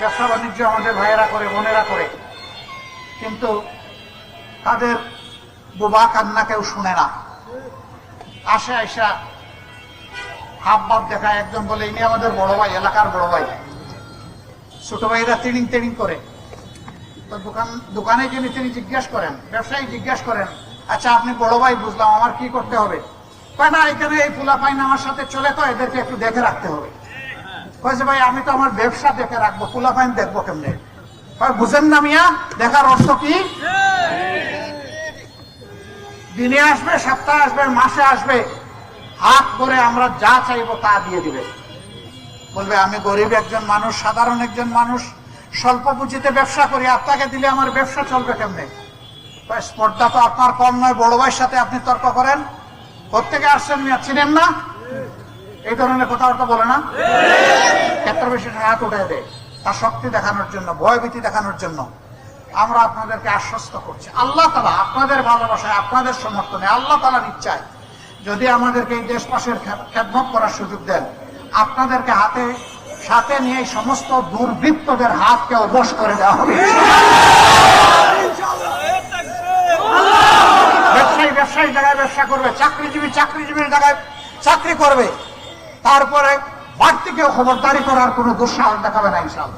ব্যবসা বাণিজ্য আমাদের ভাইয়েরা করে, বোনেরা করে, কিন্তু তাদের বোবা কান্না কেউ শুনে না। আসে আইসা হাব ভাব দেখায়, একজন বলে ইনি আমাদের বড় ভাই, এলাকার বড় ভাই। ছোট ভাইরা তিড়িং তিড়িং করে। তো দোকানে যিনি তিনি জিজ্ঞেস করেন, ব্যবসায়ী জিজ্ঞেস করেন, আচ্ছা আপনি বড় ভাই বুঝলাম, আমার কি করতে হবে? কয় না, এখানে এই পোলাপাইন আমার সাথে চলে, তো এদেরকে একটু দেখে রাখতে হবে। কয়েছে ভাই আমি তো আমার ব্যবসা দেখে রাখবো, পোলাপাইন দেখবো কেমনে? বুঝেন না মিয়া, দেখার অর্থ কি? দিনে আসবে, সপ্তাহে আসবে, মাসে আসবে, হাত করে আমরা যা চাইবো তা দিয়ে দিবে। বলবে আমি গরিব একজন মানুষ, সাধারণ একজন মানুষ, স্বল্প পুঁজিতে ব্যবসা করি, আপনাকে দিলে আমার ব্যবসা চলবে কেমনে? স্পর্ধা তো আপনার কম নয়, বড় ভাইয়ের সাথে আপনি তর্ক করেন। কোত্থেকে আসছেন মিয়া, চিনেন না? এই ধরনের কথাবার্তা বলে না, ক্ষেত্র বিশেষ হাত উঠে দেয়, তার শক্তি দেখানোর জন্য, ভয়ভীতি দেখানোর জন্য। আমরা আপনাদেরকে আশ্বস্ত করছি, আল্লাহ তাআলা আপনাদের ভালোবাসায়, আপনাদের সমর্থনে, আল্লাহ তাআলার ইচ্ছায় যদি আমাদেরকে এই দেশবাসীর খেদমত করার সুযোগ দেন, আপনাদেরকে হাতে সাথে নিয়ে সমস্ত দুর্বৃত্তদের হাতকে অবশ করে দেওয়া হবে। ব্যবসায়ী ব্যবসায়ী জায়গায় ব্যবসা করবে, চাকরিজীবী চাকরিজীবীর জায়গায় চাকরি করবে, তারপরে বাড়তি কেউ খবরদারি করার কোনো দুঃসাহস দেখাবে না ইনশাআল্লাহ।